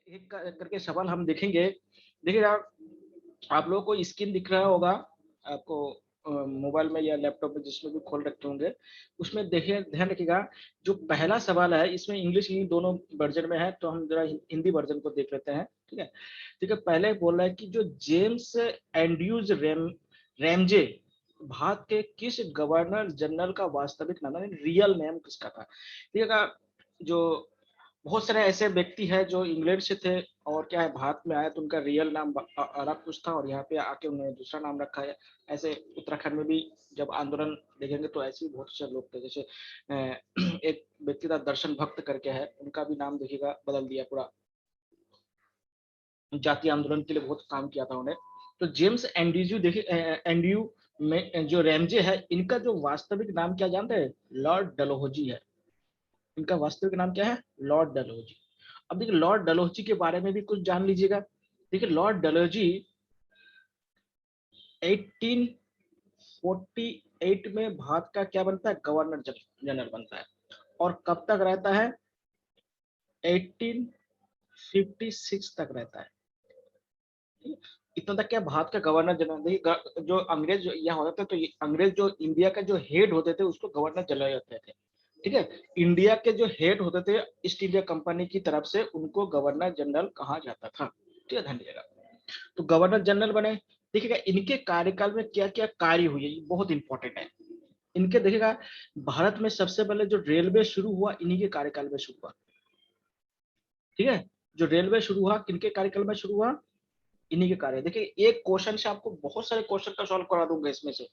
एक करके सवाल हम देखेंगे। देखिएगा, आप लोगों को स्क्रीन दिख रहा होगा आपको, मोबाइल में या लैपटॉप में जिसमें भी खोल रखे होंगे, उसमें देखिए, ध्यान रखिएगा। जो पहला सवाल है इसमें इंग्लिश हिंदी दोनों वर्जन में है, तो हम जरा हिंदी वर्जन को देख लेते हैं। ठीक है, ठीक है। पहले बोल रहा है कि जो जेम्स एंड्रयूज रैमजे भारत के किस गवर्नर जनरल का वास्तविक नाम, रियल नेम किसका था। देखिएगा, जो बहुत सारे ऐसे व्यक्ति हैं जो इंग्लैंड से थे और क्या है भारत में आए, तो उनका रियल नाम अलग कुछ था और यहाँ पे आके उन्होंने दूसरा नाम रखा है। ऐसे उत्तराखंड में भी जब आंदोलन देखेंगे तो ऐसे भी बहुत से लोग थे। जैसे एक व्यक्ति था दर्शन भक्त करके है, उनका भी नाम देखिएगा बदल दिया पूरा। जातीय आंदोलन के लिए बहुत काम किया था उन्हें। तो जेम्स एंड्रयू देखिए, एंड्रयू में जो रैमजे है, इनका जो वास्तविक नाम क्या जानते हैं, लॉर्ड डलहौजी है। इनका वास्तविक नाम क्या है, लॉर्ड डलहौजी। अब देखिए, लॉर्ड डलहौजी के बारे में भी कुछ जान लीजिएगा। देखिए, लॉर्ड डलहौजी 1848 में भारत का क्या बनता है, गवर्नर जनरल बनता है। और कब तक रहता है, 1856 तक रहता है। इतना तक क्या भारत का गवर्नर जनरल। देखिए, जो अंग्रेज यहाँ होते थे, तो अंग्रेज जो इंडिया का जो हेड होते थे उसको गवर्नर जनरल होते थे। ठीक है, इंडिया के जो हेड होते थे ईस्ट इंडिया कंपनी की तरफ से, उनको गवर्नर जनरल कहा जाता था। ठीक है, ध्यान दीजिएगा। तो गवर्नर जनरल बने। देखिएगा, इनके कार्यकाल में क्या क्या कार्य हुए, ये बहुत इंपॉर्टेंट है। इनके देखिएगा, भारत में सबसे पहले जो रेलवे शुरू हुआ इन्हीं के कार्यकाल में शुरू हुआ। ठीक है, जो रेलवे शुरू हुआ किनके कार्यकाल में शुरू हुआ, इन्हीं के कार्य। देखिए, एक क्वेश्चन से आपको बहुत सारे क्वेश्चन का सॉल्व करा दूंगा इसमें से।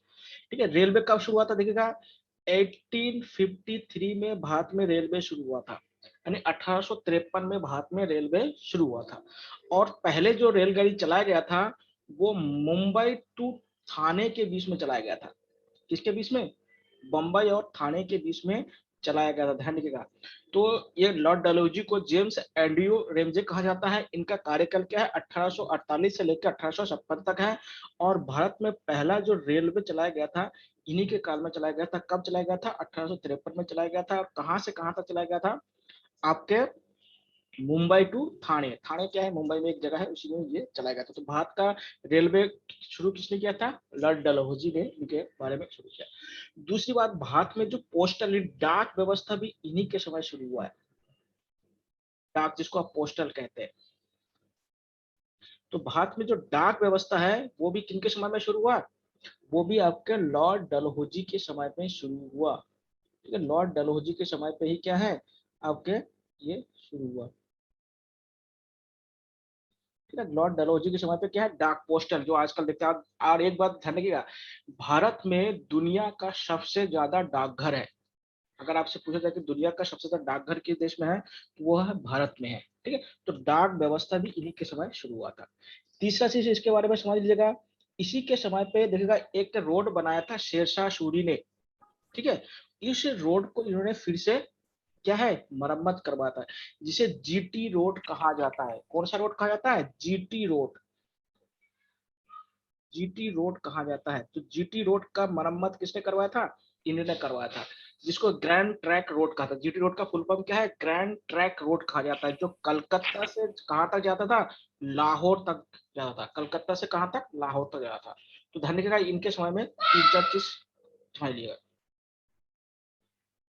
ठीक है, रेलवे कब शुरू हुआ था, देखिएगा 1853 में भारत में रेलवे शुरू हुआ था। यानी 1853 में भारत में रेलवे शुरू हुआ था। और पहले जो रेलगाड़ी चलाया गया था वो मुंबई टू थाने के बीच में चलाया गया था। किसके बीच में, बम्बई और थाने के बीच में चलाया गया था, ध्यान रखिएगा। तो ये लॉर्ड डलहौजी को जेम्स एंड्रयू रेमजे कहा जाता है। इनका कार्यकाल क्या है, 1848 से लेकर 1856 तक है। और भारत में पहला जो रेलवे चलाया गया था इन्हीं के काल में चलाया गया था। कब चलाया गया था, 1853 में चलाया गया था। कहां से कहां तक चलाया गया था, आपके मुंबई टू थाने। थाने क्या है, मुंबई में एक जगह है, उसी में ये चलाया गया था। तो भारत का रेलवे शुरू किसने किया था, लॉर्ड डलहौजी ने इनके बारे में शुरू किया। दूसरी बात, भारत में जो पोस्टल डाक व्यवस्था भी इन्हीं के समय शुरू हुआ है। डाक जिसको आप पोस्टल कहते हैं। तो भारत में जो डाक व्यवस्था है वो भी किनके समय में शुरू हुआ, वो भी आपके लॉर्ड डलहौजी के समय में शुरू हुआ। ठीक है, लॉर्ड डलहौजी के समय पे ही क्या है आपके, ये शुरू हुआ। ठीक है, लॉर्ड डलहौजी के समय पे क्या है, डाक पोस्टल जो आजकल देखते हैं। और एक बात ध्यान रखिएगा, भारत में दुनिया का सबसे ज्यादा डाकघर है। अगर आपसे पूछा जाए कि दुनिया का सबसे ज्यादा डाकघर किस देश में है, तो वो है भारत में है। ठीक है, तो डाक व्यवस्था भी इन्हीं के समय शुरू हुआ था। तीसरा चीज इसके बारे में समझ लीजिएगा, इसी के समय पे देखिएगा एक रोड बनाया था शेरशाह सूरी ने। ठीक है, इस रोड को इन्होंने फिर से क्या है, मरम्मत करवाता है, जिसे जीटी रोड कहा जाता है। कौन सा रोड कहा जाता है, जीटी रोड। जीटी रोड कहा जाता है। तो जीटी रोड का मरम्मत किसने करवाया था, इन्होंने करवाया था, जिसको ग्रैंड ट्रैक रोड कहा था। जीटी रोड का फुल फॉर्म क्या है, ग्रैंड ट्रैक रोड कहा जाता है, जो कलकत्ता से कहां तक जाता था, लाहौर तक जाता था। कलकत्ता से कहां तक, लाहौर तक जाता था। तो ध्यान रखिएगा, इनके समय में तीन चार चीज समझ लिएगा।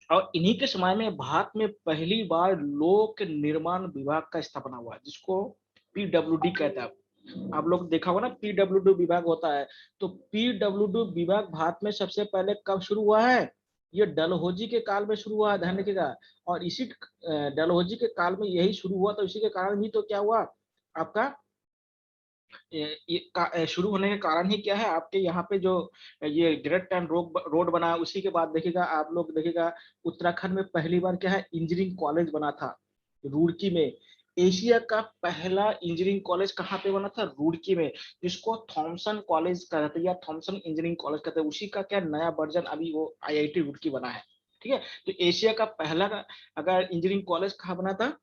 और इन्हीं के समय में भारत में पहली बार लोक निर्माण विभाग का स्थापना हुआ, जिसको पीडब्ल्यूडी कहते हैं। आप लोग देखा होगा ना, पीडब्ल्यूडी विभाग होता है। तो पीडब्ल्यूडी विभाग भारत में सबसे पहले कब शुरू हुआ है, ये डलहौजी के काल में शुरू हुआ है, ध्यान रखिएगा। और इसी डलहौजी के काल में यही शुरू हुआ, तो इसी के कारण ही तो क्या हुआ आपका, शुरू होने के कारण ही क्या है आपके यहाँ पे जो ये डायरेक्ट टाइम रोड बना, उसी के बाद देखिएगा आप लोग देखिएगा उत्तराखंड में पहली बार क्या है, इंजीनियरिंग कॉलेज बना था रुड़की में। एशिया का पहला इंजीनियरिंग कॉलेज कहाँ पे बना था, रुड़की में, जिसको थॉमसन कॉलेज कहते हैं या थॉमसन इंजीनियरिंग कॉलेज कहते हैं। उसी का क्या नया वर्जन अभी वो आईआईटी रुड़की बना है। ठीक है, तो एशिया का पहला अगर इंजीनियरिंग कॉलेज कहाँ बना था,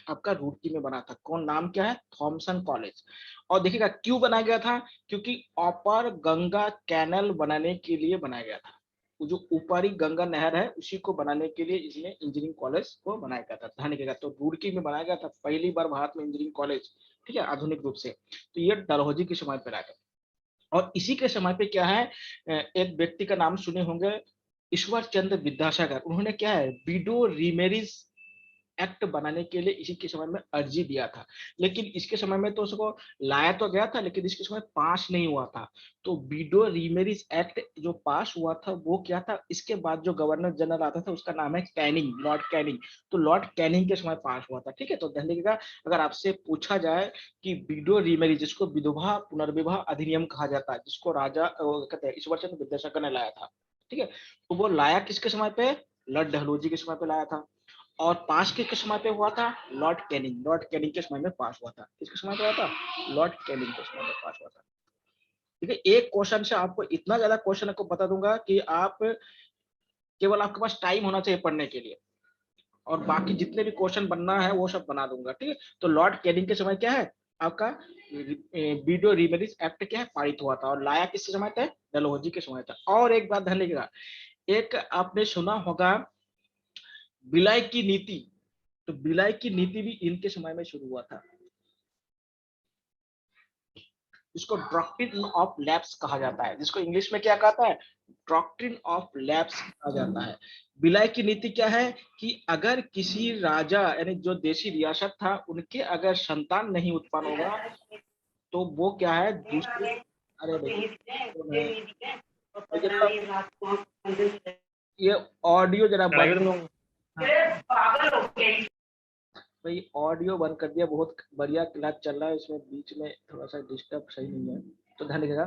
आपका रुड़की में बना था। कौन, नाम क्या है, थॉमसन कॉलेज। और देखिएगा क्यों बनाया गया था, क्योंकि अपर गंगा कैनल बनाने के लिए बनाया गया था। वो जो ऊपरी गंगा नहर है उसी को बनाने के लिए इसने इंजीनियरिंग कॉलेज को बनाया गया था, ध्यान रखिएगा। तो रुड़की में बनाया गया था पहली बार भारत में इंजीनियरिंग कॉलेज, ठीक है, आधुनिक रूप से। तो ये डलहौजी के समय पर आया। और इसी के समय पे क्या है, एक व्यक्ति का नाम सुने होंगे, ईश्वर चंद्र विद्यासागर। उन्होंने क्या है, विडो रीमेरिज एक्ट बनाने के लिए इसी के समय में अर्जी दिया था। लेकिन इसके समय में तो उसको लाया तो गया था, लेकिन इसके समय पास नहीं हुआ था। तो विडो रीमेरिज एक्ट जो पास हुआ था वो क्या था, इसके बाद जो गवर्नर जनरल आता था उसका नाम है कैनिंग, लॉर्ड कैनिंग। तो लॉर्ड कैनिंग के समय पास हुआ था, ठीक है। तो ध्यान रखिएगा, अगर आपसे पूछा जाए कि विडो रीमेरिज, जिसको विधवा पुनर्विवाह अधिनियम कहा जाता है, जिसको राजा कहते हैं ईश्वर चंद्र विद्यासागर ने लाया था, ठीक है। तो वो लाया किसके समय पे, लॉर्ड डलहौजी के समय पे लाया था। और पास किसके समय पे हुआ था, लॉर्ड कैनिंग, लॉर्ड कैनिंग के समय में पास हुआ था। किसके समय पे हुआ था, लॉर्ड कैनिंग के समय में पास हुआ था। ठीक है, एक क्वेश्चन से आपको इतना ज्यादा क्वेश्चन आपको बता दूंगा कि आप केवल, आपके पास टाइम होना चाहिए पढ़ने के लिए, और बाकी जितने भी क्वेश्चन बनना है वो सब बना दूंगा, ठीक है। तो लॉर्ड कैनिंग के समय क्या है आपका, वीडियो रिमेरिज एक्ट क्या है, पारित हुआ था। और लाया किसके समय था, डलहौजी के समय था। और एक बात ध्यान रखिएगा, एक आपने सुना होगा विलय की नीति। तो विलय की नीति भी इनके समय में शुरू हुआ था। इसको डॉक्ट्रिन ऑफ लैप्स कहा जाता है, जिसको इंग्लिश में क्या कहता है, डॉक्ट्रिन ऑफ लैप्स कहा जाता है। विलय की नीति क्या है कि अगर किसी राजा यानी जो देशी रियासत था उनके अगर संतान नहीं उत्पन्न होगा तो वो क्या है दूसरे, अरे ये ऑडियो जरा बंद, भाई ऑडियो बंद कर दिया, बहुत बढ़िया क्लास चल रहा है, इसमें बीच में थोड़ा सा डिस्टर्ब सही नहीं है, तो ध्यान रखिएगा।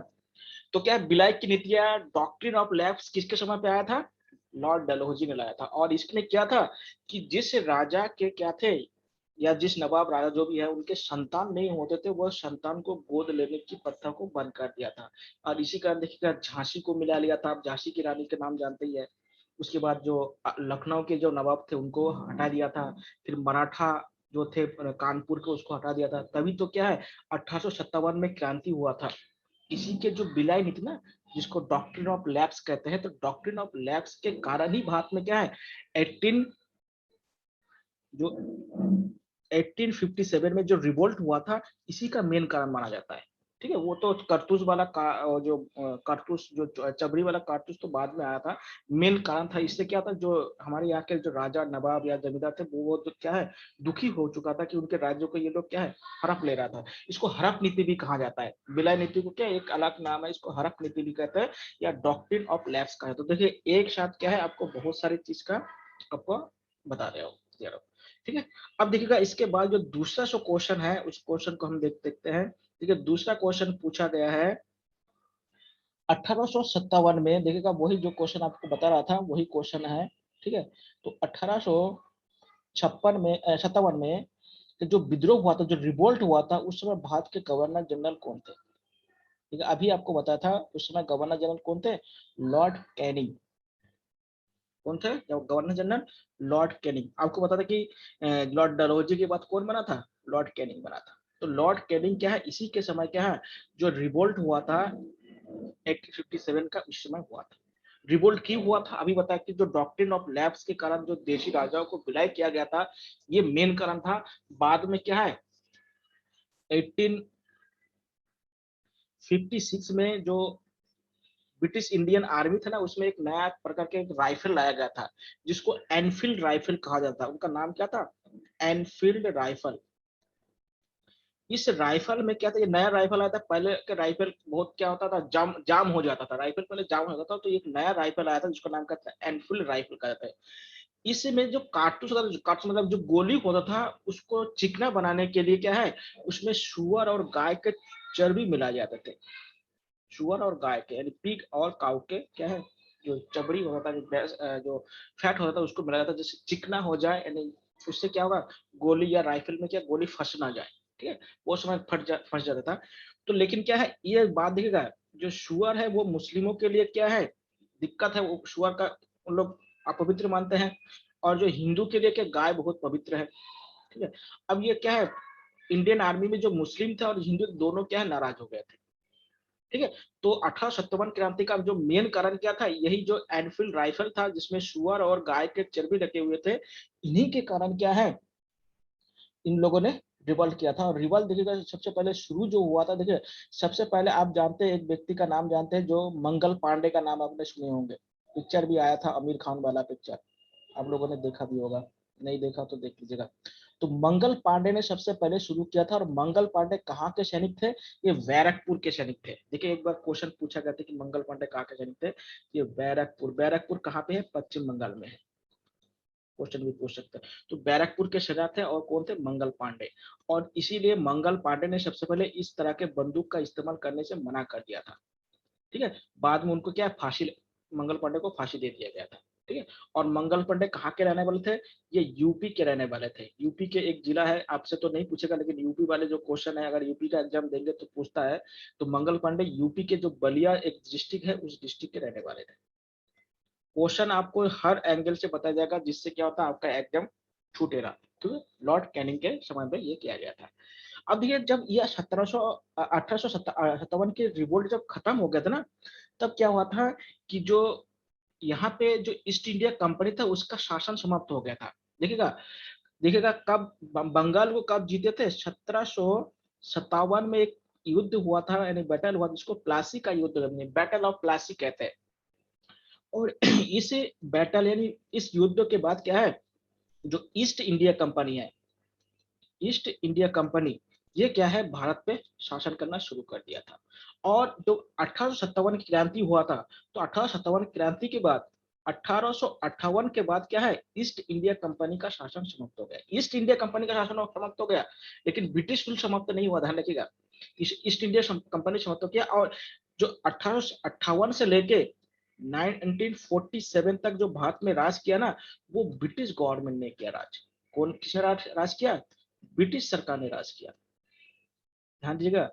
तो क्या विलायक की नीतियां, डॉक्ट्रिन ऑफ लैप्स किसके समय पे आया था, लॉर्ड डलहौजी ने लाया था। और इसने क्या था कि जिस राजा के क्या थे, या जिस नवाब राजा जो भी है उनके संतान नहीं होते थे, वह संतान को गोद लेने की प्रथा को बंद कर दिया था। और इसी कारण देखिएगा झांसी को मिला लिया था, आप झांसी की रानी के नाम जानते ही है। उसके बाद जो लखनऊ के जो नवाब थे उनको हटा दिया था। फिर मराठा जो थे कानपुर के, उसको हटा दिया था। तभी तो क्या है 1857 में क्रांति हुआ था। इसी के जो विलय नीति ना, जिसको डॉक्ट्रिन ऑफ लैप्स कहते हैं, तो डॉक्ट्रिन ऑफ लैप्स के कारण ही भारत में क्या है 18 जो 1857 में जो रिवोल्ट हुआ था, इसी का मेन कारण माना जाता है। ठीक है, वो तो कारतूस वाला जो कारतूस जो चबरी वाला कारतूस तो बाद में आया था। मेन कारण था, इससे क्या था, जो हमारे यहाँ के जो राजा नवाब या जमींदार थे वो तो क्या है दुखी हो चुका था कि उनके राज्यों को ये लोग क्या है हड़प ले रहा था। इसको हड़प नीति भी कहा जाता है। विलय नीति को क्या एक अलग नाम है, इसको हड़प नीति भी कहते हैं या डॉक्ट्रिन ऑफ लैप्स का है। तो देखिए एक साथ क्या है आपको बहुत सारी चीज का आपको बता रहे हो, ठीक है। अब देखिएगा इसके बाद जो दूसरा जो क्वेश्चन है उस क्वेश्चन को हम देखते हैं। ठीक है, दूसरा क्वेश्चन पूछा गया है 1857 में। देखिएगा वही जो क्वेश्चन आपको बता रहा था वही क्वेश्चन है, ठीक है। तो 1856 में 57 में जो विद्रोह हुआ था, जो रिवोल्ट हुआ था, उस समय भारत के गवर्नर जनरल कौन थे। ठीक है, अभी आपको बताया था उस समय गवर्नर जनरल कौन थे, लॉर्ड कैनिंग। कौन थे गवर्नर जनरल, लॉर्ड कैनिंग। आपको पता था कि लॉर्ड डलहौजी के बाद कौन बना था, लॉर्ड कैनिंग बना था। तो लॉर्ड कैनिंग क्या है, इसी के समय क्या है जो रिवोल्ट हुआ था 1857 का, उस समय हुआ था। रिवोल्ट क्यों हुआ था अभी बताया कि जो डॉक्ट्रिन ऑफ लैप्स के कारण जो देशी राजाओं को विलय किया गया था, ये मेन कारण था। बाद में क्या है 1856 में जो ब्रिटिश इंडियन आर्मी था ना, उसमें एक नया प्रकार के एक राइफल लाया गया था जिसको एनफील्ड राइफल कहा जाता है। उनका नाम क्या था, एनफील्ड राइफल। इस राइफल में क्या था, ये नया राइफल आया था। पहले के राइफल बहुत क्या होता था, जाम जाम हो जाता था, राइफल पहले जाम हो जाता था। तो एक नया राइफल आया था जिसका नाम क्या था, एनफील्ड राइफल कहा जाता है। इसमें जो कारतूस होता था, कारतूस मतलब जो गोली होता था, उसको चिकना बनाने के लिए क्या है उसमें सुअर और गाय के चर्बी मिलाए जाते थे। सुअर और गाय के यानी पिग और काउ के क्या है जो चबड़ी होता था, जो फैट होता था, उसको मिलाया जाता जिससे चिकना हो जाए, यानी उससे क्या होगा गोली या राइफल में क्या गोली फंस ना जाए। ठीक है, वो समय फंस जाता था। तो लेकिन क्या है ये बात देखिएगा, जो सुअर है वो मुस्लिमों के लिए क्या है दिक्कत है, वो सुअर का उन लोग अपवित्र मानते हैं। और जो हिंदू के लिए क्या गाय बहुत पवित्र है। ठीक है, अब ये क्या है इंडियन आर्मी में जो मुस्लिम थे और हिंदू दोनों क्या है नाराज हो गए थे। ठीक है। तो 1857 क्रांति का जो मेन कारण क्या था, यही जो एनफील्ड राइफल था जिसमें सुअर और गाय के चर्बी रखे हुए थे, इन्हीं के कारण क्या है, इन लोगों ने रिवॉल्ट किया था। और रिवॉल्ट देखिएगा सबसे पहले शुरू जो हुआ था, देखिए सबसे पहले आप जानते हैं, एक व्यक्ति का नाम जानते हैं, जो मंगल पांडे का नाम आपने सुने होंगे, पिक्चर भी आया था आमिर खान वाला पिक्चर, आप लोगों ने देखा भी होगा, नहीं देखा तो देख लीजिएगा। तो मंगल पांडे ने सबसे पहले शुरू किया था। और मंगल पांडे कहाँ के सैनिक थे, ये बैरकपुर के सैनिक थे। देखिए एक बार क्वेश्चन पूछा गया था कि मंगल पांडे कहाँ के सैनिक थे, ये बैरकपुर, बैरकपुर कहाँ पे है, पश्चिम बंगाल में है, क्वेश्चन भी पूछ सकते हैं। तो बैरकपुर के सजा थे, और कौन थे, मंगल पांडे। और इसीलिए मंगल पांडे ने सबसे पहले इस तरह के बंदूक का इस्तेमाल करने से मना कर दिया था। ठीक है, बाद में उनको क्या फांसी, मंगल पांडे को फांसी दे दिया गया था। ठीक है। और मंगल पांडे कहाँ के रहने वाले थे, ये यूपी के रहने वाले थे। यूपी के एक जिला है, आपसे तो नहीं पूछेगा, लेकिन यूपी वाले जो क्वेश्चन है अगर यूपी का एग्जाम देंगे तो पूछता है। तो मंगल पांडे यूपी के जो बलिया एक डिस्ट्रिक्ट है, उस डिस्ट्रिक्ट के रहने वाले थे। क्वेश्चन आपको हर एंगल से बताया जाएगा, जिससे क्या होता है आपका एकदम छूटे रहा। ठीक है, लॉर्ड कैनिंग के समय पे ये किया गया था। अब ये जब ये 1857 के रिवोल्ट जब खत्म हो गया था ना, तब क्या हुआ था कि जो यहाँ पे जो ईस्ट इंडिया कंपनी था उसका शासन समाप्त हो गया था। देखिएगा, देखिएगा कब बंगाल को कब जीते थे, 1757 में एक युद्ध हुआ था, यानी बैटल हुआ, जिसको प्लासी का युद्ध, बैटल ऑफ प्लासी कहते हैं। और इस बैटल यानी इस युद्ध के बाद क्या है, जो ईस्ट इंडिया कंपनी है, ईस्ट इंडिया कंपनी, ये क्या है, भारत पे शासन करना शुरू कर दिया था। और जो 1857 की क्रांति हुआ था, तो 1857 क्रांति के बाद 1858 के बाद क्या है, ईस्ट इंडिया कंपनी का शासन समाप्त हो गया। ईस्ट इंडिया कंपनी का शासन समाप्त हो गया, लेकिन ब्रिटिश रूल समाप्त नहीं हुआ, ध्यान रखिएगा। ईस्ट इंडिया कंपनी समाप्त हो गया। और जो 1858 से लेके 1947 तक जो भारत में राज किया ना, वो ब्रिटिश गवर्नमेंट ने किया राज। कौन, किसने राज किया, ब्रिटिश सरकार ने राज किया। ध्यान दीजिएगा,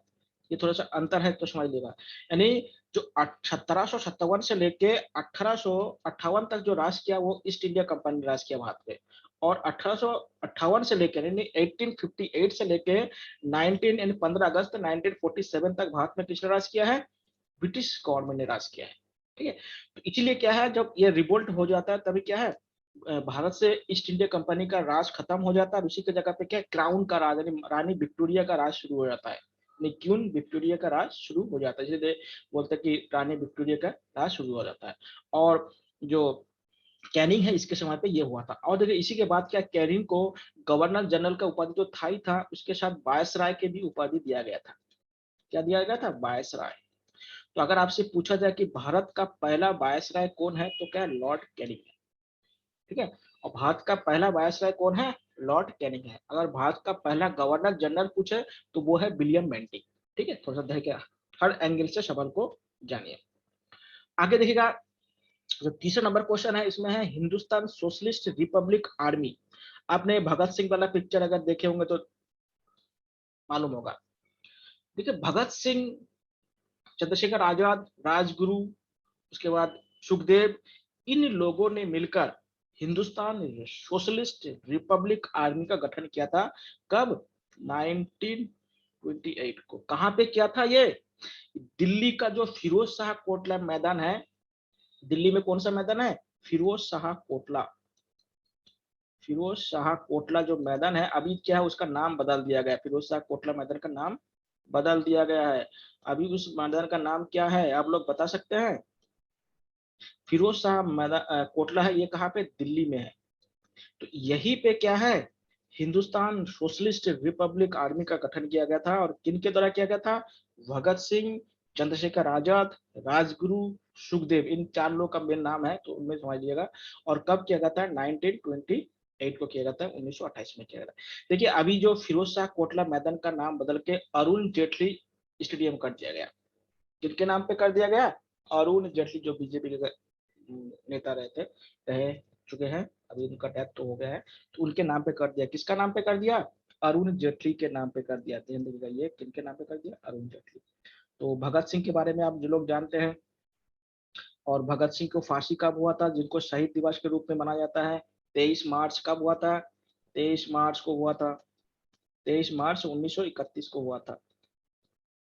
ये थोड़ा सा अंतर है तो समझ लेगा। यानी जो 1757 से लेके 1858 तक जो राज किया, वो ईस्ट इंडिया कंपनी ने राज किया भारत पे। और 1858 से लेकर यानी 1858 से लेके 19 यानी 15 अगस्त 1947 तक भारत में किसने राज किया है, ब्रिटिश गवर्नमेंट ने राज किया है। ठीक है। तो इसलिए क्या है, जब ये रिवोल्ट हो जाता है तभी क्या है, भारत से ईस्ट इंडिया कंपनी का राज खत्म हो जाता है। उसी की जगह पे क्या है, क्राउन का राज यानी रानी विक्टोरिया का राज शुरू हो जाता है। यानी क्वीन विक्टोरिया का राज शुरू हो जाता है, इसलिए बोलते हैं कि रानी विक्टोरिया का राज शुरू हो जाता है। और जो कैनिंग है, इसके समय पे ये हुआ था। और देखिए इसी के बाद क्या, कैनिंग को गवर्नर जनरल का उपाधि जो था ही था, उसके साथ वायसराय के भी उपाधि दिया गया था। क्या दिया गया था, वायसराय। तो अगर आपसे पूछा जाए कि भारत का पहला वायसराय कौन है, तो क्या है, लॉर्ड कैनिंग है। ठीक है। और भारत का पहला वायसराय कौन है, लॉर्ड कैनिंग है। अगर भारत का पहला गवर्नर जनरल पूछे तो वो है विलियम बेंटिंग। ठीक है, थोड़ा सा देखिए, हर एंगल से सवाल को जानिए। आगे देखिएगा, जो तीसरा नंबर क्वेश्चन है, इसमें है हिंदुस्तान सोशलिस्ट रिपब्लिक आर्मी। आपने भगत सिंह वाला पिक्चर अगर देखे होंगे तो मालूम होगा। देखिए भगत सिंह, चंद्रशेखर आजाद, राजगुरु, उसके बाद सुखदेव, इन लोगों ने मिलकर हिंदुस्तान सोशलिस्ट रिपब्लिक आर्मी का गठन किया था। कब, 1928 को। कहां पे किया था ये, दिल्ली का जो फिरोज शाह कोटला मैदान है, दिल्ली में कौन सा मैदान है, फिरोज शाह कोटला। फिरोज शाह कोटला जो मैदान है, अभी क्या है, उसका नाम बदल दिया गया है। फिरोज शाह कोटला मैदान का नाम बदल दिया गया है। अभी उस मैदान का नाम क्या है, आप लोग बता सकते हैं। फिरोज शाह मैदान कोटला है, ये कहाँ पे, दिल्ली में है। तो यही पे क्या है, हिंदुस्तान सोशलिस्ट रिपब्लिक आर्मी का गठन किया गया था। और किन के द्वारा किया गया था, भगत सिंह, चंद्रशेखर आजाद, राजगुरु, सुखदेव, इन चार लोग का मेन नाम है, तो उनमें समझ लीजिएगा। और कब किया गया था, 1928 को किया गया था, 1928 में किया गया था। देखिए अभी जो फिरोज शाह कोटला मैदान का नाम बदल के अरुण जेटली स्टेडियम कर दिया गया। किनके नाम पे कर दिया गया, अरुण जेटली, जो बीजेपी के नेता रहते रह चुके हैं, अभी उनका डेथ तो हो गया है, तो उनके नाम पे कर दिया। किसका नाम पे कर दिया, अरुण जेटली के नाम पे कर दिया। ध्यान दीजिएगा, ये किनके नाम पे कर दिया, अरुण जेटली। तो भगत सिंह के बारे में आप जो लोग जानते हैं। और भगत सिंह को फांसी कब हुआ था, जिनको शहीद दिवस के रूप में मनाया जाता है, 23 मार्च कब हुआ था, 23 मार्च को हुआ था, 23 मार्च 1931 को हुआ था।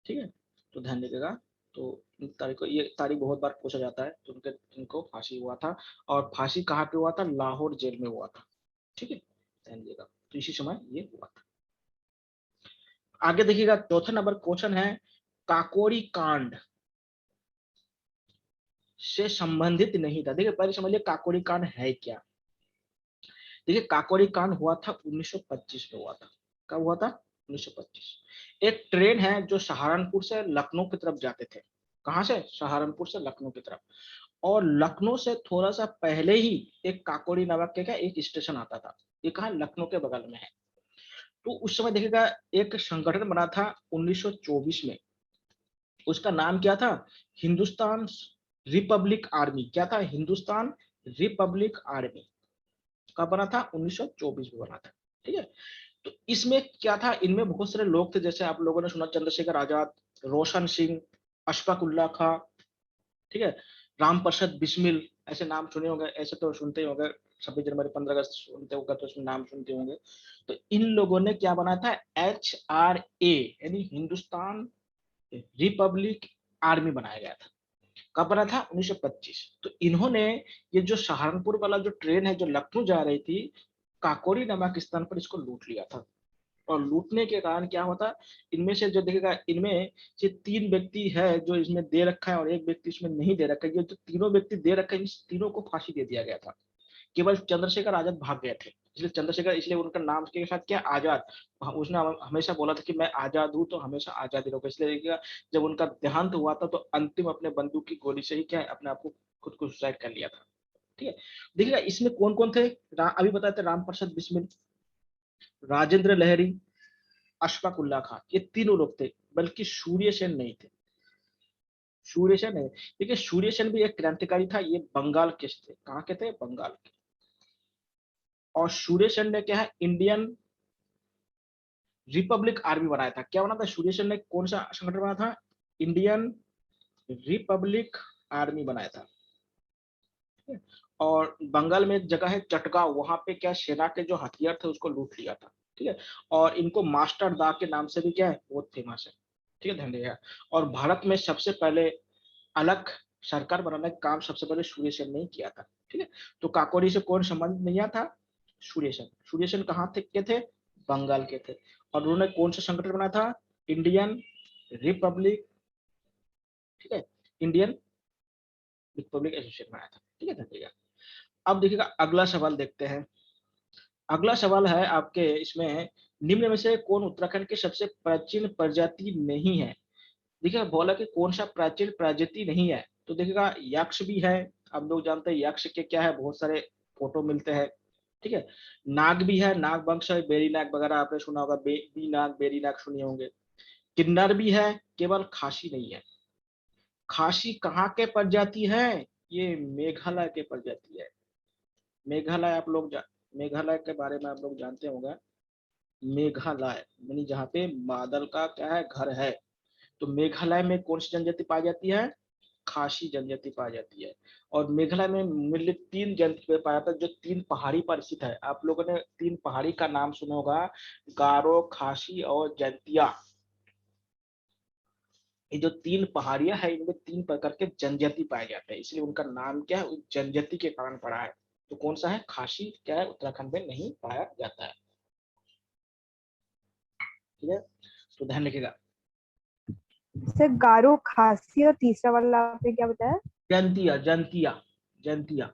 ठीक है, तो ध्यान दीजिएगा। तो इन तारीख को, ये तारीख बहुत बार पूछा जाता है, तो उनके इनको फांसी हुआ था। और फांसी कहाँ पे हुआ था? लाहौर जेल में हुआ था। ठीक है, ध्यान दीजिएगा। तो इसी समय ये हुआ था। आगे देखिएगा, चौथा नंबर क्वेश्चन है, काकोरी कांड से संबंधित नहीं था। देखिए पहले समझिए काकोरी कांड है क्या। देखिए काकोरी कांड हुआ था 1925 में हुआ था। कब हुआ था? 1925। एक ट्रेन है जो सहारनपुर से लखनऊ की तरफ जाते थे। कहां से? सहारनपुर से लखनऊ की तरफ। और लखनऊ से थोड़ा सा पहले ही एक काकोरी नामक के का एक स्टेशन आता था। ये कहा? लखनऊ के बगल में है। तो उस समय देखिएगा एक संगठन बना था 1924 में। उसका नाम क्या था? Hindustan Republic army. क्या था? Hindustan Republic army. कब बना था? 1924 में बना था। ठीक है। तो इसमें क्या था? इनमें बहुत सारे लोग थे, जैसे आप लोगों ने सुना चंद्रशेखर आजाद, रोशन सिंह, अशफाक उल्ला खां, ठीक है, राम प्रसाद बिस्मिल, ऐसे नाम सुने होंगे, ऐसे तो सुनते ही होंगे। 26 जनवरी, 15 अगस्त सुनते होगा तो उसमें नाम सुनते होंगे। तो इन लोगों ने क्या बना था? HRA यानी हिंदुस्तान रिपब्लिक आर्मी बनाया गया था। कब बना था? 1925। तो इन्होंने ये जो सहारनपुर वाला जो ट्रेन है जो लखनऊ जा रही थी, काकोरी नामक स्थान पर इसको लूट लिया था। और लूटने के कारण क्या होता, इनमें से जो देखेगा, इनमें से 3 व्यक्ति है जो इसमें दे रखा है और एक व्यक्ति इसमें नहीं दे रखा है। ये जो तीनों व्यक्ति दे रखा है, इन तीनों को फांसी दे दिया गया था। केवल चंद्रशेखर आजाद भाग गए थे। इसलिए चंद्रशेखर, इसलिए उनका नाम के साथ क्या? आजाद। उसने हमेशा बोला था कि मैं आजाद हूं तो हमेशा आजादी रहोगे। इसलिए देखिएगा, जब उनका देहांत हुआ था तो अंतिम अपने बंदूक की गोली से ही क्या है, अपने आप को खुद को सुसाइड कर लिया था। ठीक है। देखिएगा इसमें कौन कौन थे? अभी बताए थे, राम प्रसाद बिस्मिल, राजेंद्र लहरी, अशफाक उल्ला खां, ये तीनों लोग थे। बल्कि सूर्य सेन नहीं थे। सूर्य सेन है, देखिए सूर्य सेन भी एक क्रांतिकारी था। ये बंगाल के थे। कहाँ के थे? बंगाल के। और सूर्य सेन ने क्या है? इंडियन रिपब्लिक आर्मी बनाया था। क्या बना था? सूर्य सेन ने कौन सा संगठन बनाया था? इंडियन रिपब्लिक आर्मी बनाया था। और बंगाल में एक जगह है चटगांव, वहां पे क्या सेना के जो हथियार थे उसको लूट लिया था। ठीक है। और इनको मास्टर दा के नाम से भी क्या है, बहुत फेमस है। ठीक है, ध्यान रखिएगा। और भारत में सबसे पहले अलग सरकार बनाने का काम सबसे पहले सूर्य सेन ने ही किया था। ठीक है। तो काकोरी से कौन संबंध नहीं था? सूर्य सेन। सूर्य सेन कहाँ थे के थे? बंगाल के थे। और उन्होंने कौन सा संगठन बनाया था? इंडियन रिपब्लिक, ठीक है, इंडियन रिपब्लिक एसोसिएशन बनाया था। ठीक है, ध्यान रखिएगा। अब देखिएगा अगला सवाल देखते हैं। अगला सवाल है आपके इसमें, निम्न में से कौन उत्तराखंड की सबसे प्राचीन प्रजाति नहीं है? देखिए बोला कि कौन सा प्राचीन प्रजाति नहीं है। तो देखिएगा यक्ष भी है। आप लोग जानते हैं यक्ष के क्या है, बहुत सारे फोटो मिलते हैं। ठीक है। नाग भी है, नाग वंश है, बेरी नाग वगैरह आपने सुना होगा, बी नाग, बेरी नाग सुने होंगे। किन्नर भी है, केवल खासी नहीं है। खासी कहाँ के प्रजाति है? ये मेघालय के प्रजाति है। मेघालय आप लोग मेघालय के बारे में आप लोग जानते होंगे। मेघालय यानी जहाँ पे बादल का क्या है, घर है। तो मेघालय में कौन सी जनजाति पाई जाती है? खासी जनजाति पाई जाती है। और मेघालय में मूल्य 3 जनजाति पाया जाता है जो 3 पहाड़ी पर स्थित है। आप लोगों ने 3 पहाड़ी का नाम सुना होगा, गारो, खासी और जैंतिया। ये जो 3 पहाड़ियां है, इनमें 3 प्रकार के जनजाति पाए जाते हैं, इसलिए उनका नाम क्या है, उस जनजाति के कारण पड़ा है। तो कौन सा है? खासी क्या है, उत्तराखंड में नहीं पाया जाता है। ठीक है, तो ध्यान रखिएगा। सर गारो, खासी और तीसरा वाला आपने क्या बताया? जंतिया, जंतिया, जंतिया।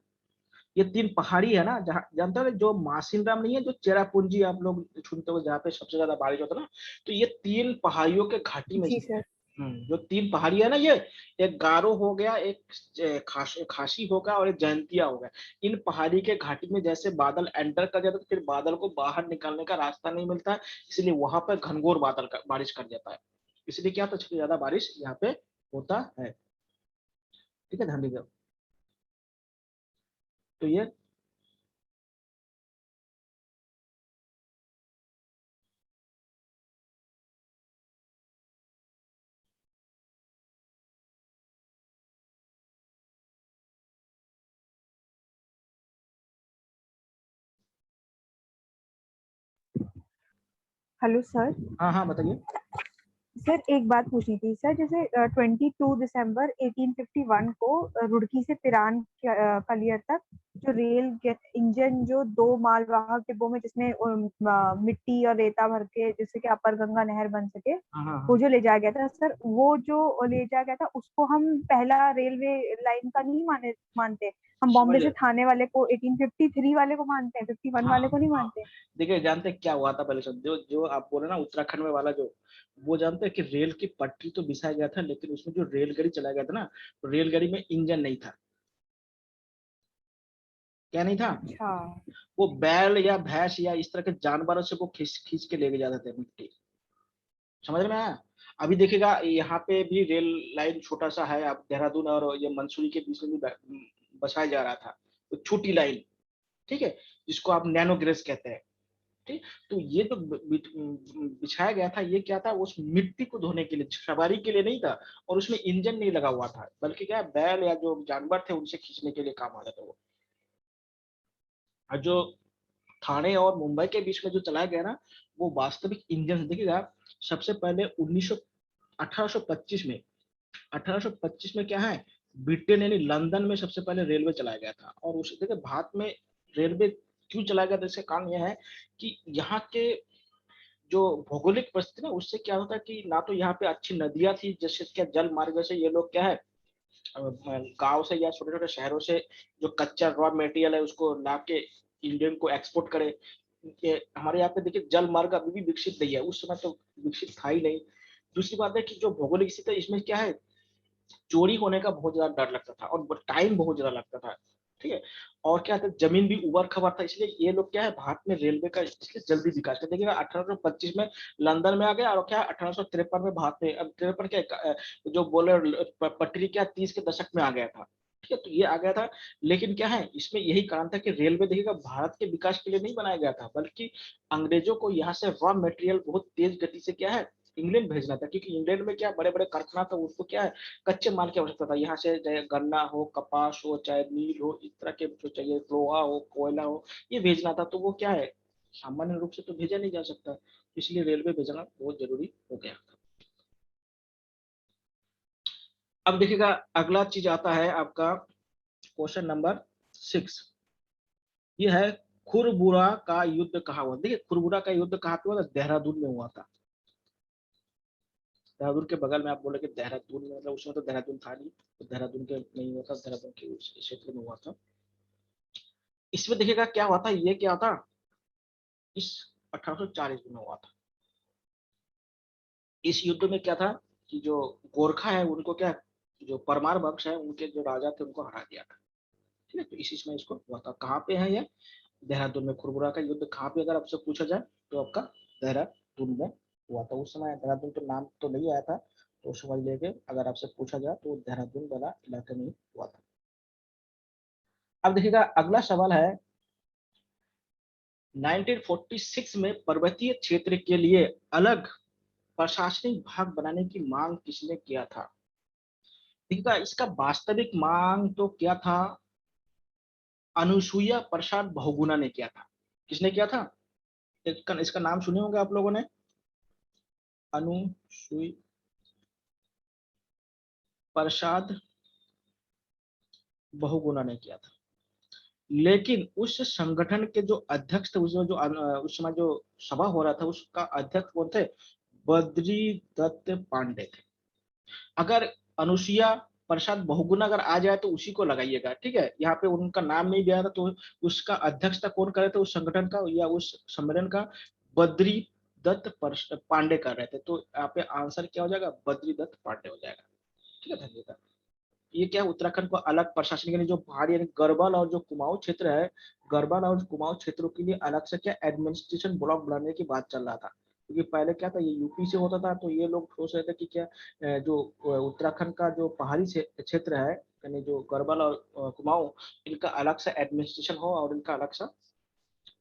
ये 3 पहाड़ी है ना, जहाँ जानते हो जो मासिन राम नहीं है, जो चेरापूंजी आप लोग सुनते हो जहाँ पे सबसे ज्यादा बारिश होता है ना, तो ये 3 पहाड़ियों के घाटी में जी स्थित है। सर। जो 3 पहाड़ी है ना, ये एक गारो हो गया, एक खासी होगा और एक जयंतिया हो गया। इन पहाड़ी के घाटी में जैसे बादल एंटर कर जाता है तो फिर बादल को बाहर निकालने का रास्ता नहीं मिलता है, इसलिए वहां पर घनघोर बादल का बारिश कर जाता है। इसलिए क्या, तो सबसे ज्यादा बारिश यहाँ पे होता है। ठीक है, ध्यान दीजिए। तो ये हेलो सर। हाँ हाँ बताइए। सर एक बात पूछनी थी सर, जैसे 22 दिसंबर 1851 को रुड़की से पिरान कलियर तक जो इंजन जो 2 मालवाहक डिब्बों में, जिसमें मिट्टी और रेता भर के जिससे कि अपर गंगा नहर बन सके, हाँ हाँ वो हाँ। जो ले जाया गया था सर, वो जो ले जाया गया था उसको हम पहला रेलवे लाइन का नहीं मानते। हम समझ बॉम्बे से रहे। थाने वाले को 1853 वाले को मानते हैं, 51 हाँ वाले को नहीं हाँ। मानते। देखिए जानते हैं क्या हुआ था पहले सब, जो जो आप बोले ना उत्तराखंड में वाला जो, वो जानते हैं कि रेल की पटरी तो बिछाया गया था, लेकिन उसमें जो रेलगाड़ी चलाया गया था ना, तो रेलगाड़ी में इंजन नहीं था। क्या नहीं था? अच्छा। वो बैल या भैंस या इस तरह के जानवरों से वो खींच खींच के लेके जाते थे मिट्टी। समझ में आया? अभी देखिएगा यहाँ पे भी रेल लाइन छोटा सा है, आप देहरादून और ये मंसूरी के बीच में भी बसाया जा रहा था, तो छोटी लाइन, ठीक है, जिसको आप नैनो ग्रेस कहते हैं। ठीक। तो ये तो बिछाया गया था, ये क्या था, उस मिट्टी को धोने के लिए, सवारी के लिए नहीं था। और उसमें इंजन नहीं लगा हुआ था, बल्कि क्या बैल या जो जानवर थे उनसे खींचने के लिए काम आता था वो। और जो थाने और मुंबई के बीच में जो चलाया गया ना, वो वास्तविक इंजन देखिएगा। सबसे पहले 1825 में, 1825 में क्या है, ब्रिटेन यानी लंदन में सबसे पहले रेलवे चलाया गया था। और उस देखिए भारत में रेलवे क्यों चलाया गया था, इसका कारण यह है कि यहाँ के जो भौगोलिक परिस्थिति ना, उससे क्या होता है कि ना तो यहाँ पे अच्छी नदियां थी, जैसे क्या जल मार्ग से ये लोग क्या है गांव से या छोटे छोटे शहरों से जो कच्चा रॉ मटेरियल है उसको ला के इंडियन को एक्सपोर्ट करे। हमारे यहाँ पे देखिए जल मार्ग अभी भी विकसित नहीं है, उस समय तो विकसित था ही नहीं। दूसरी बात है कि जो भौगोलिक स्थिति है इसमें क्या है, चोरी होने का बहुत ज्यादा डर लगता था और टाइम बहुत ज्यादा लगता था। ठीक है। और क्या था, जमीन भी उबड़ खाबड़ था, इसलिए ये लोग क्या है भारत में रेलवे का इसलिए जल्दी विकास कर देखिएगा। 1825 में लंदन में आ गया, और क्या 1853 में भारत में, अब 53 क्या जो बोले पटरी क्या 30 के दशक में आ गया था। ठीक है, तो ये आ गया था। लेकिन क्या है, इसमें यही कारण था कि रेलवे देखिएगा भारत के विकास के लिए नहीं बनाया गया था, बल्कि अंग्रेजों को यहाँ से रॉ मटेरियल बहुत तेज गति से क्या है इंग्लैंड भेजना था। क्योंकि इंग्लैंड में क्या बड़े बड़े कारखाना था, उसको क्या है कच्चे माल की आवश्यकता था। यहाँ से चाहे गन्ना हो, कपास हो, चाहे नील हो, इस तरह के जो चाहिए, लोहा हो, कोयला हो, ये भेजना था। तो वो क्या है सामान्य रूप से तो भेजा नहीं जा सकता, इसलिए रेलवे भेजना बहुत जरूरी हो गया। अब देखिएगा अगला चीज आता है आपका क्वेश्चन नंबर 6। ये है खुरबुरा का युद्ध कहाँ हुआ। देखिए खुरबुरा का युद्ध कहाँ पे हुआ था, देहरादून में हुआ था। देहरादून के बगल में, आप बोले कि देहरादून में, मतलब उसमें तो देहरादून था नहीं, तो देहरादून के नहीं हुआ था, देहरादून के उस क्षेत्र में हुआ था। इसमें देखिएगा क्या हुआ था, ये क्या था, इस 1840 में हुआ था। इस युद्ध में क्या था कि जो गोरखा है उनको क्या, जो परमार वंश है उनके जो राजा थे उनको हरा दिया था। ठीक है, तो इसी में इसको हुआ था। कहाँ पे है ये, देहरादून में। खुरबुरा का युद्ध कहाँ पे अगर आपसे पूछा जाए तो आपका देहरादून में हुआ था। उस समय देहरादून तो नाम तो नहीं आया था, तो समझ लेके अगर आपसे पूछा जाए तो देहरादून वाला इलाके में हुआ था। अब देखिएगा अगला सवाल है, 1946 में पर्वतीय क्षेत्र के लिए अलग प्रशासनिक भाग बनाने की मांग किसने किया था। देखिएगा इसका वास्तविक मांग तो क्या था, अनुसुईया प्रसाद बहुगुणा ने किया था। किसने किया था, इसका नाम सुने होंगे आप लोगों ने, अनुसुई प्रसाद बहुगुणा ने किया था। लेकिन उस संगठन के जो अध्यक्ष थे, उस समय जो सभा हो रहा था उसका अध्यक्ष कौन थे, बद्री दत्त पांडे थे। अगर अनुसुईया प्रसाद बहुगुणा अगर आ जाए तो उसी को लगाइएगा, ठीक है। यहाँ पे उनका नाम नहीं दिया था, तो उसका अध्यक्षता कौन कर रहे थे उस संगठन का या उस सम्मेलन का, बद्री दत्त पांडे कर रहे थे। तो यहाँ पे आंसर क्या हो जाएगा, बद्री दत्त पांडे हो जाएगा। ठीक है, धन्यवाद। ये क्या उत्तराखंड को अलग प्रशासन के लिए जो पहाड़ी यानी गढ़वाल और जो कुमाऊं क्षेत्र है, गढ़वाल और कुमाऊं क्षेत्रों के लिए अलग से क्या एडमिनिस्ट्रेशन ब्लॉक बनाने की बात चल रहा था। क्योंकि पहले क्या था, ये यूपी से होता था, तो ये लोग सोच रहे थे कि क्या जो उत्तराखंड का जो पहाड़ी क्षेत्र है, यानी जो गढ़वाल और कुमाऊं, इनका अलग से एडमिनिस्ट्रेशन हो और इनका अलग सा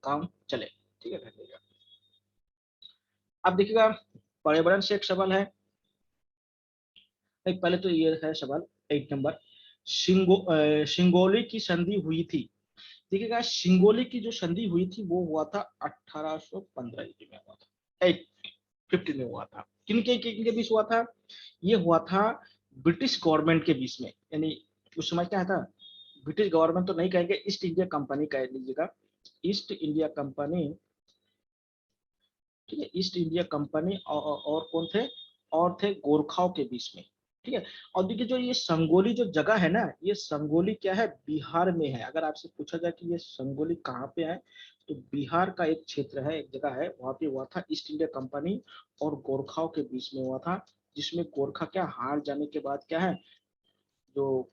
काम चले। ठीक है, धन्यवाद। अब देखिएगा पर्यावरण से एक सवाल है। एक पहले तो ये है सवाल 1 नंबर, सिंगोली की संधि हुई थी। देखिएगा सिंगोली की जो संधि हुई थी वो हुआ था 1815 ईस्वी में हुआ था। एक 15 में हुआ था। किन के बीच हुआ था? ये हुआ था ब्रिटिश गवर्नमेंट के बीच में, यानी उस समय क्या था, ब्रिटिश गवर्नमेंट तो नहीं कहेंगे, ईस्ट इंडिया कंपनी कह लीजिएगा, ईस्ट इंडिया कंपनी, ठीक है, ईस्ट इंडिया कंपनी और कौन थे, और थे गोरखाओं के बीच में, ठीक है। और देखिए जो ये संगोली जो जगह है ना, ये संगोली क्या है, बिहार में है। अगर आपसे पूछा जाए कि ये संगोली कहाँ पे है, तो बिहार का एक क्षेत्र है, एक जगह है, वहां पे हुआ था ईस्ट इंडिया कंपनी और गोरखाओं के बीच में हुआ था, जिसमें गोरखा क्या हार जाने के बाद क्या है, जो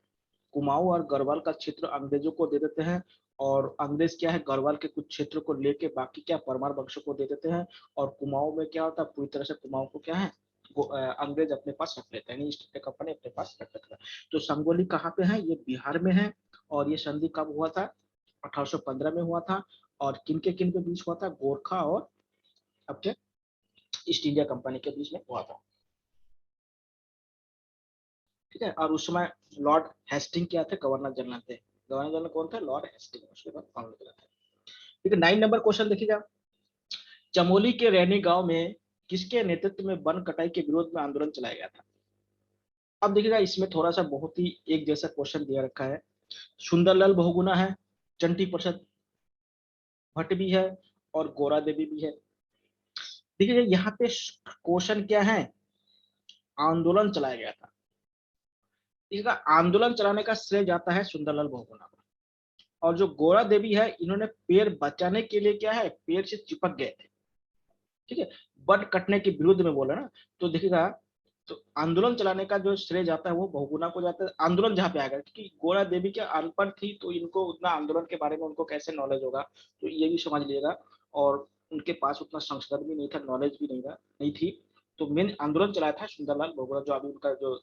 कुमाऊं और गढ़वाल का क्षेत्र अंग्रेजों को दे देते हैं, और अंग्रेज क्या है, गढ़वाल के कुछ क्षेत्र को लेके बाकी क्या परमार वंश को दे देते हैं, और कुमाऊं में क्या होता है, पूरी तरह से कुमाऊं को क्या है, वो अंग्रेज अपने पास रख लेते हैं, ईस्ट इंडिया कंपनी अपने पास रख लेता है। तो संगोली कहाँ पे है, ये बिहार में है, और ये संधि कब हुआ था, 1815 में हुआ था, और किन के बीच हुआ था, गोरखा और अपने ईस्ट इंडिया कंपनी के बीच में हुआ था, ठीक है। और उस समय लॉर्ड हेस्टिंग क्या थे, गवर्नर जनरल थे। गवर्नर जनरल कौन थे, लॉर्ड हेस्टिंग, उसके बाद कॉन्वेंट थे। ठीक है, 9 नंबर क्वेश्चन देखिएगा, चमोली के रैनी गांव में किसके नेतृत्व में वन कटाई के विरोध में आंदोलन चलाया गया था? अब देखिएगा इसमें थोड़ा सा बहुत ही एक जैसा क्वेश्चन दिया रखा है। सुंदरलाल बहुगुणा है, चंटी प्रसाद भट्ट भी है, और गोरा देवी भी है। देखिए यहाँ पे क्वेश्चन क्या है, आंदोलन चलाया गया था। इसका आंदोलन चलाने का श्रेय जाता है सुंदरलाल बहुगुणा को, और जो गोरा देवी है, इन्होंने पेड़ बचाने के लिए क्या है, पेड़ से चिपक गए थे, ठीक है, वन कटने के विरुद्ध में बोला ना। तो देखिएगा, तो आंदोलन चलाने का जो श्रेय जाता है वो बहुगुणा को जाता है, आंदोलन जहाँ पे आएगा, क्योंकि गोरा देवी क्या अनपढ़ थी, तो इनको उतना आंदोलन के बारे में उनको कैसे नॉलेज होगा, तो ये भी समझ लीजिएगा। और उनके पास उतना संस्कृत भी नहीं था, नॉलेज भी नहीं थी। तो मेन आंदोलन चलाया था सुंदरलाल बहुगुणा, जो अभी उनका जो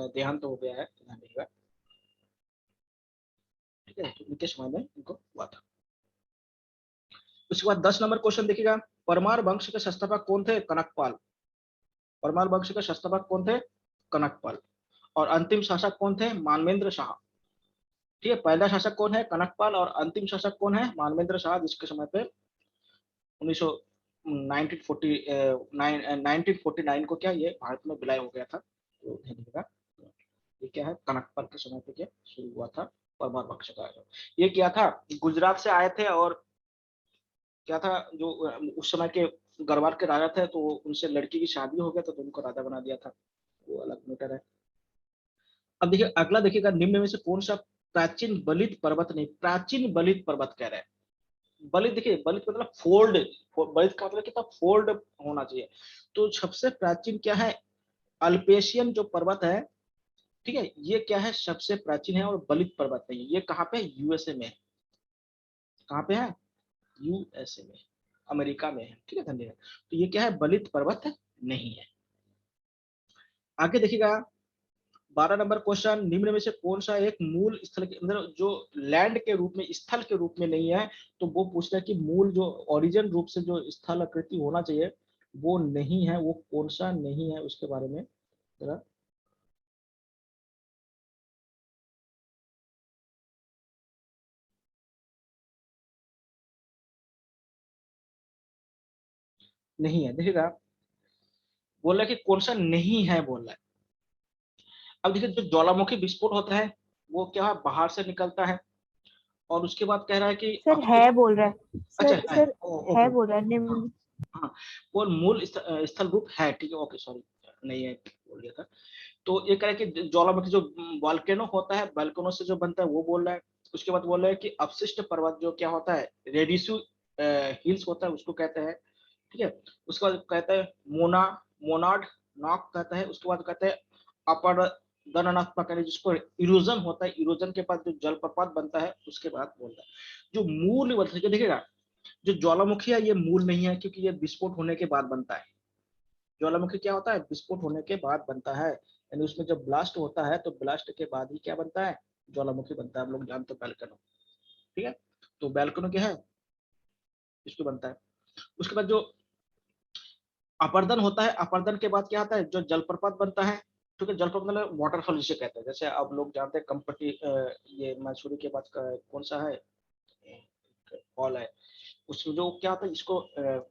देहांत हो गया है, ध्यान रखिएगा, ठीक है, तो उनके समय में उनको हुआ था। उसके बाद 10 नंबर क्वेश्चन देखिएगा, परमार वंश के संस्थापक कौन थे, कनकपाल। परमार वंश के संस्थापक कौन थे, कनकपाल। और अंतिम शासक कौन थे, मानवेंद्र शाह। ठीक है, पहला शासक कौन है, कनकपाल, और अंतिम शासक कौन है, मानवेंद्र शाह, जिसके समय पे 1900 1949 को क्या ये भारत में विलय हो गया था। तो ध्यान रखिएगा, ये क्या है, कनकपाल के समय पे क्या शुरू हुआ था परमार वंश का। ये क्या था, गुजरात से आए थे, और क्या था, जो उस समय के गढ़वाल के राजा थे, तो उनसे लड़की की शादी हो गया, तो उनको राजा बना दिया था, वो अलग मैटर है। अब देखिए अगला देखिएगा, निम्न में से कौन सा प्राचीन बलित पर्वत, नहीं, प्राचीन बलित पर्वत कह रहे हैं। बलित देखिए, बलित मतलब फोल्ड, बलित का मतलब कितना फोल्ड होना चाहिए। तो सबसे प्राचीन क्या है, अल्पेशियन जो पर्वत है, ठीक है, ये क्या है, सबसे प्राचीन है, और बलित पर्वत नहीं है। ये कहाँ पे, यूएसए में है। कहाँ पे है, यूएसए में, अमेरिका में है, ठीक है, धन्यवाद। तो ये क्या है, बलित पर्वत नहीं है। आगे देखिएगा, 12 नंबर क्वेश्चन, निम्न में से कौन सा एक मूल स्थल के अंदर जो लैंड के रूप में, स्थल के रूप में नहीं है, तो वो पूछता है कि मूल जो ओरिजिन रूप से जो स्थल आकृति होना चाहिए वो नहीं है, वो कौन सा नहीं है, उसके बारे में जरा। नहीं है, देखिएगा, बोल रहा है कि कौन सा नहीं है, बोल रहा है। अब देखिए जो ज्वालामुखी विस्फोट होता है, वो क्या है, बाहर से निकलता है, और उसके बाद कह रहा है कि सर अपशिष्ट। है बोल रहा है, अच्छा सर है, सर है ओके, बोल रहा है, हाँ, निम्न। हाँ, वो मूल स्थल रूप है, ठीक है, ओके, सॉरी, नहीं है बोल दिया था। तो ये कह रहा है कि ज्वालामुखी जो वॉल्केनो होता है, वॉल्केनो से जो बनता है, वो बोल रहा है। उसके बाद बोल रहा है कि अपशिष्ट पर्वत जो क्या होता है, रेडिसू हिल्स होता है, उसको कहते हैं, ठीक है। उसके बाद कहते हैं मोना, मोनाड नॉक कहता है। उसके बाद कहते हैं अपर दननात्मक, यानी जिसको इरोजन होता है, इरोजन के बाद जो जलप्रपात बनता है, उसके बाद बोलता है। जो मूल देखिएगा, जो ज्वालामुखी है ये मूल नहीं है, क्योंकि ये विस्फोट होने के बाद बनता है। ज्वालामुखी क्या होता है, विस्फोट होने के बाद बनता है, यानी उसमें जब ब्लास्ट होता है, तो ब्लास्ट के बाद ही क्या बनता है, ज्वालामुखी बनता है। हम लोग जानते हैं बैल्कनो, ठीक है। तो बैल्कनो क्या है, इसको बनता है। उसके बाद जो अपर्दन होता है, अपर्दन के बाद क्या आता है, जो जलप्रपात बनता है, ठीक है। जलप्रपात मतलब वाटरफॉल जिसे कहते हैं, जैसे अब लोग जानते हैं ये मैसूरी के बाद कौन सा है, फॉल है, उसमें जो क्या होता है, इसको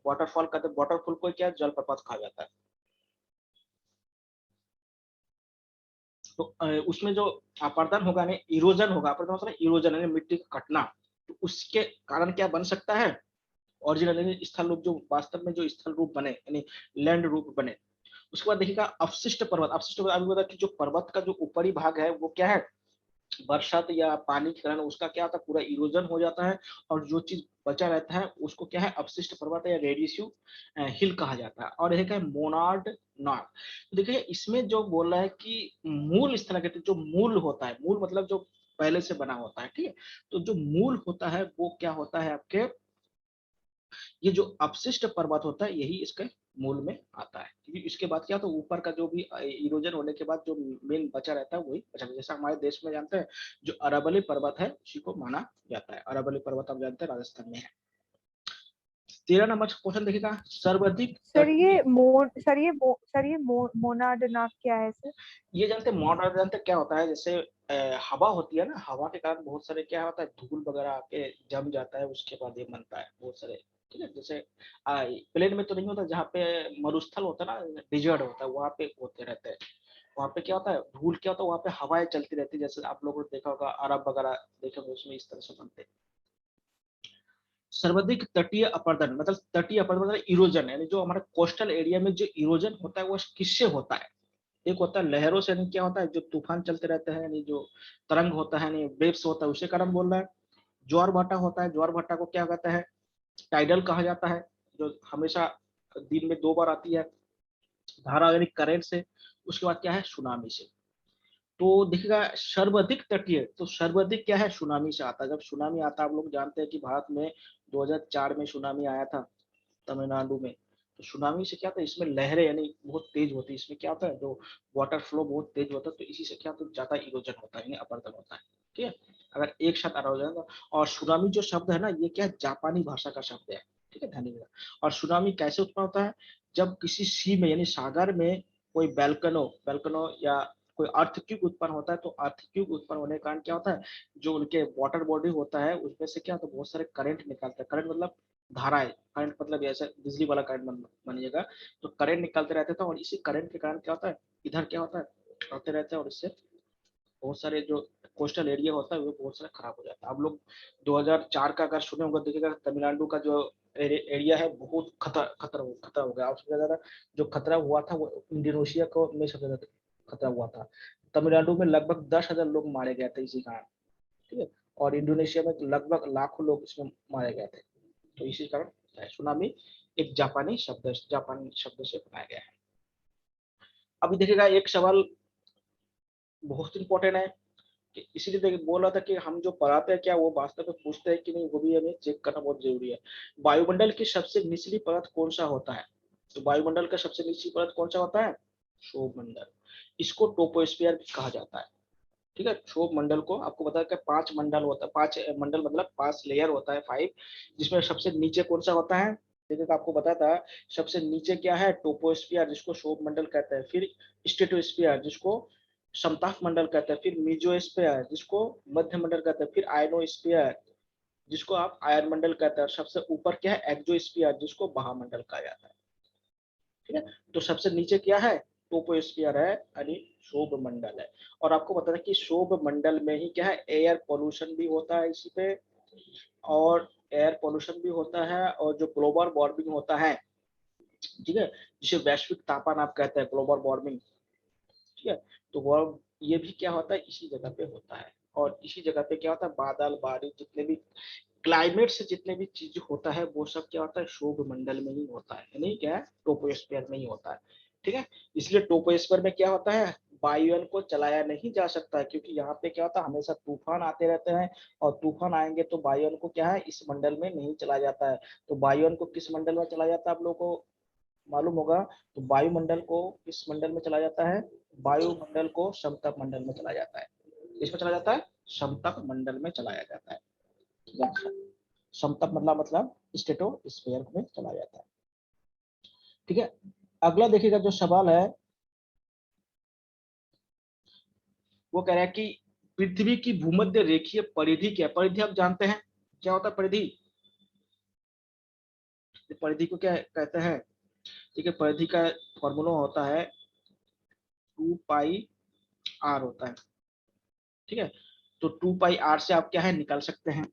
वाटरफॉल कहते हैं, वाटरफॉल को क्या जलप्रपात कहा जाता है। तो उसमें जो अपर्दन होगा ना, इरोजन होगा, अपर्दन मतलब इरोजन यानी मिट्टी का कटना, तो उसके कारण क्या बन सकता है, ओरिजिनल स्थल रूप जो वास्तव में जो स्थल रूप बने यानी लैंड रूप बने। उसके बाद देखिएगा अवशिष्ट पर्वत, अवशिष्ट पर्वत अभी बता कि जो पर्वत का जो ऊपरी भाग है वो क्या है, बरसात या पानी के कारण उसका क्या होता है, पूरा इरोजन हो जाता है, और जो चीज बचा रहता है उसको क्या है, अपशिष्ट पर्वत या रेडियसू हिल कहा जाता है। और एक है मोनार्ड नॉर्थ। तो देखिए इसमें जो बोल रहा है कि मूल स्थल कहते हैं, जो मूल होता है, मूल मतलब जो पहले से बना होता है, ठीक है। तो जो मूल होता है वो क्या होता है आपके, ये जो अपशिष्ट पर्वत होता है यही इसके मूल में आता है, क्योंकि इसके बाद क्या, तो ऊपर का जो भी इरोजन होने के बाद जो मेन बचा रहता है वही बचा, जैसा हमारे देश में जानते हैं जो अरावली पर्वत है उसी को माना जाता है। अरावली पर्वत आप जानते हैं राजस्थान में है। 13 नंबर क्वेश्चन देखिएगा, सर्वाधिक तटीय। सर ये मोनाडनाक क्या है सर? ये जानते हैं मॉडर्न, जानते हैं क्या होता है, जैसे हवा होती है ना, हवा के कारण बहुत सारे क्या होता है, धूल वगैरह आके जम जाता है, उसके बाद ये बनता है बहुत सारे, ठीक है। जैसे प्लेन में तो नहीं होता, जहाँ पे मरुस्थल होता है ना, डिजर्ट होता है, वहाँ पे होते रहते हैं। वहाँ पे क्या होता है, धूल क्या होता है, वहाँ पे हवाएं चलती रहती है, जैसे आप लोगों ने देखा होगा अरब वगैरह देखे होंगे, उसमें इस तरह से बनते हैं। सर्वाधिक तटीय अपर्दन मतलब तटीय अपर्दन मतलब इरोजन, यानी जो हमारे कोस्टल एरिया में जो इरोजन होता है वो किससे होता है। एक होता है लहरों से, यानी क्या होता है, जो तूफान चलते रहते हैं, यानी जो तरंग होता है, यानी वेव्स होता है, उसे कारण बोल रहा है। ज्वार भाटा होता है, ज्वार भाटा को क्या कहता है, टाइडल कहा जाता है, जो हमेशा दिन में 2 बार आती है, धारा यानी करंट से। उसके बाद क्या है, सुनामी से। तो देखिएगा सर्वाधिक तटीय, तो सर्वाधिक क्या है, सुनामी से आता है। जब सुनामी आता है, आप लोग जानते हैं कि भारत में 2004 में सुनामी आया था तमिलनाडु में। तो सुनामी से क्या था, इसमें लहरें यानी बहुत तेज होती है, इसमें क्या होता है, जो वाटर फ्लो बहुत तेज होता है, तो इसी से क्या होता है, ज्यादा इरोजन होता है यानी अपरदन होता है, ठीक है। अगर एक साथ आ रहा हो। और सुनामी जो शब्द है ना, ये क्या है, जापानी भाषा का शब्द है, ठीक है, ध्यान दीजिएगा। और सुनामी कैसे उत्पन्न होता है, जब किसी सी में यानी सागर में कोई बैल्कनो बैल्कनो या कोई अर्थक्वेक उत्पन्न होता है, तो अर्थक्वेक उत्पन्न होने के कारण क्या होता है, जो उनके वाटर बॉडी होता है उसमें से क्या होता है, बहुत सारे करंट निकलते हैं। करंट मतलब धाराएं, करंट मतलब ऐसा बिजली वाला करंट मानिएगा। तो करंट निकलते रहते थे, और इसी करंट के कारण क्या होता है, इधर क्या होता है, आते रहते हैं, और इससे बहुत सारे जो कोस्टल एरिया होता है वो बहुत सारा खराब हो जाता है। आप लोग 2004 का अगर सुने होगा, देखिएगा तमिलनाडु का जो एरिया है बहुत खतरा हो गया। और सबसे ज्यादा जो खतरा हुआ था वो इंडोनेशिया को में सबसे ज्यादा खतरा हुआ था। तमिलनाडु में लगभग 10,000 लोग मारे गए थे इसी कारण, ठीक है। और इंडोनेशिया में तो लगभग लाखों लोग इसमें मारे गए थे। तो इसी कारण सुनामी एक जापानी शब्द से बनाया गया है। अभी देखिएगा एक सवाल बहुत इंपॉर्टेंट है, कि इसीलिए देखिए बोल रहा था कि हम जो पढ़ाते हैं क्या वो वास्तव में पूछते हैं कि नहीं, वो भी हमें चेक करना बहुत जरूरी है। वायुमंडल की सबसे निचली परत कौन सा होता है, तो वायुमंडल का सबसे निचली परत कौन सा होता है, क्षोभ मंडल। इसको टोपोस्फियर भी कहा जाता है, ठीक है। क्षोभ मंडल को आपको बता कि 5 मंडल होता है, 5 मंडल मतलब 5 लेयर होता है, 5। जिसमें सबसे नीचे कौन सा होता है, देखिए आपको बताता है, सबसे नीचे क्या है, टोपोस्फियर जिसको क्षोभ मंडल कहते हैं, फिर स्ट्रेटोस्फियर जिसको समताप मंडल कहते हैं, फिर मीजोस्फियर जिसको मध्य मंडल कहते हैं, फिर आयनोस्फियर जिसको आप आयन मंडल कहते हैं, और सबसे ऊपर क्या है, एक्सोस्फियर जिसको महामंडल कहा जाता है, ठीक है। तो सबसे नीचे क्या है, टोपोस्फियर है, यानी शोभ मंडल है। और आपको बता दें कि शोभ मंडल में ही क्या है, एयर पोल्यूशन भी होता है इसी पे, और एयर पोल्यूशन भी होता है, और जो ग्लोबल वार्मिंग होता है, ठीक है, जिसे वैश्विक तापमान आप कहते हैं, ग्लोबल वार्मिंग, ठीक है। तो वो ये भी क्या होता है, इसी जगह पे होता है। और इसी जगह पे क्या होता है, बादल बारिश जितने भी क्लाइमेट से जितने भी चीज होता है वो सब क्या होता है, शोभ मंडल में ही होता है, यानी क्या है, टोपोस्फियर में ही होता है, ठीक है। इसलिए टोपोस्फियर में क्या होता है, वायुयान को चलाया नहीं जा सकता है, क्योंकि यहाँ पे क्या होता है, हमेशा तूफान आते रहते हैं, और तूफान आएंगे तो वायुयान को क्या है, इस मंडल में नहीं चलाया जाता है। तो वायुयान को किस मंडल में चलाया जाता है, आप लोगों को मालूम होगा। तो वायुमंडल को किस मंडल में चला जाता है, वायुमंडल को समतल मंडल में चला जाता है। इसमें चला जाता है, समतल मंडल में चलाया जाता है, ठीक है। समतल मतलब स्ट्रेटोस्फीयर में चला जाता है, ठीक है। अगला देखिएगा जो सवाल है, वो कह रहा है कि पृथ्वी की भूमध्य रेखीय परिधि क्या है। परिधि आप जानते हैं क्या होता है परिधि, परिधि को क्या कहते हैं? ठीक है, परिधि का फॉर्मूला होता है 2 पाई r होता है। ठीक है, तो 2 पाई r से आप क्या है निकाल सकते हैं।